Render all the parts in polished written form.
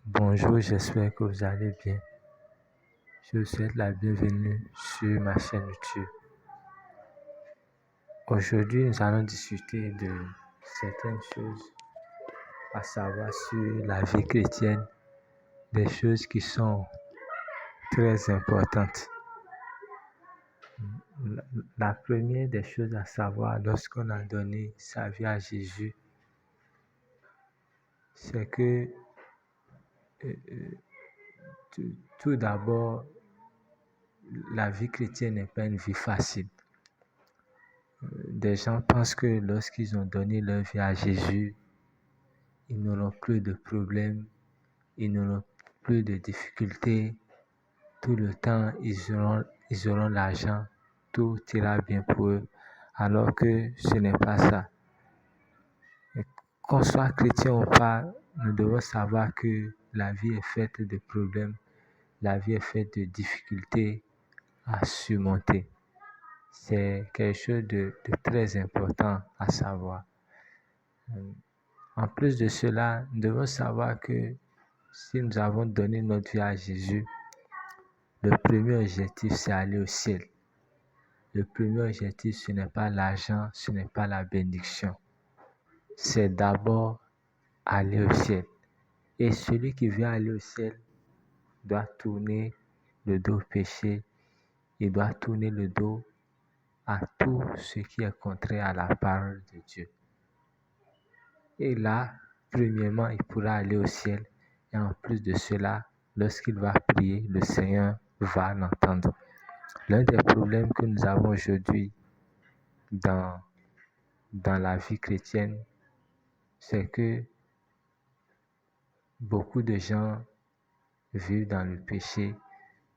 Bonjour, j'espère que vous allez bien. Je vous souhaite la bienvenue sur ma chaîne YouTube. Aujourd'hui, nous allons discuter de certaines choses, à savoir sur la vie chrétienne, des choses qui sont très importantes. La première des choses à savoir lorsqu'on a donné sa vie à Jésus, c'est que tout d'abord, la vie chrétienne n'est pas une vie facile. Des gens pensent que lorsqu'ils ont donné leur vie à Jésus, ils n'auront plus de problèmes, ils n'auront plus de difficultés. Tout le temps, ils auront l'argent, tout ira bien pour eux, alors que ce n'est pas ça. Qu'on soit chrétien ou pas, nous devons savoir que la vie est faite de problèmes, la vie est faite de difficultés à surmonter. C'est quelque chose de très important à savoir. En plus de cela, nous devons savoir que si nous avons donné notre vie à Jésus, le premier objectif, c'est aller au ciel. Le premier objectif, ce n'est pas l'argent, ce n'est pas la bénédiction. C'est d'abord aller au ciel. Et celui qui veut aller au ciel doit tourner le dos au péché. Il doit tourner le dos à tout ce qui est contraire à la parole de Dieu. Et là, premièrement, il pourra aller au ciel. Et en plus de cela, lorsqu'il va prier, le Seigneur va l'entendre. L'un des problèmes que nous avons aujourd'hui dans la vie chrétienne, c'est que beaucoup de gens vivent dans le péché.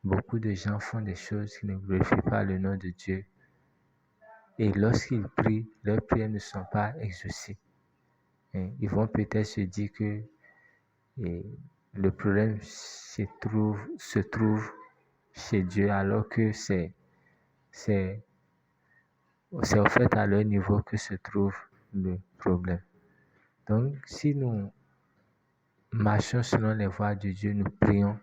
Beaucoup de gens font des choses qui ne glorifient pas le nom de Dieu. Et lorsqu'ils prient, leurs prières ne sont pas exaucées. Ils vont peut-être se dire que le problème se trouve chez Dieu, alors que c'est au fait à leur niveau que se trouve le problème. Donc, si nous marchons selon les voies de Dieu, nous prions,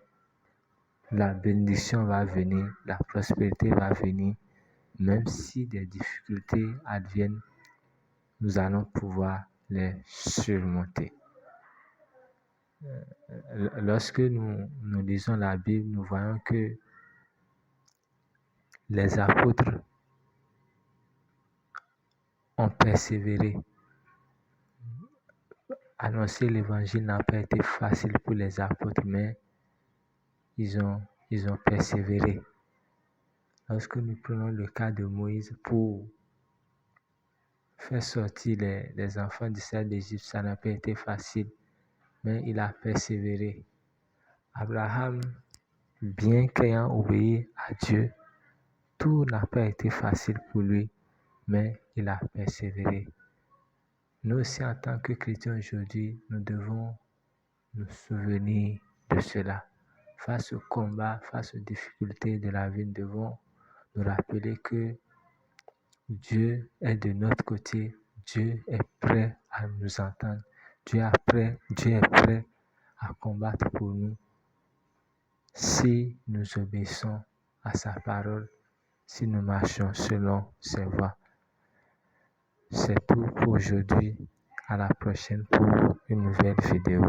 la bénédiction va venir, la prospérité va venir. Même si des difficultés adviennent, nous allons pouvoir les surmonter. Lorsque nous lisons la Bible, nous voyons que les apôtres ont persévéré. Annoncer l'évangile n'a pas été facile pour les apôtres, mais ils ont persévéré. Lorsque nous prenons le cas de Moïse pour faire sortir les enfants d'Israël d'Égypte, ça n'a pas été facile, mais il a persévéré. Abraham, bien qu'ayant obéi à Dieu, tout n'a pas été facile pour lui, mais il a persévéré. Nous aussi, en tant que chrétiens aujourd'hui, nous devons nous souvenir de cela. Face au combat, face aux difficultés de la vie, nous devons nous rappeler que Dieu est de notre côté. Dieu est prêt à nous entendre. Dieu est prêt à combattre pour nous si nous obéissons à sa parole, si nous marchons selon ses voies. C'est tout pour aujourd'hui. À la prochaine pour une nouvelle vidéo.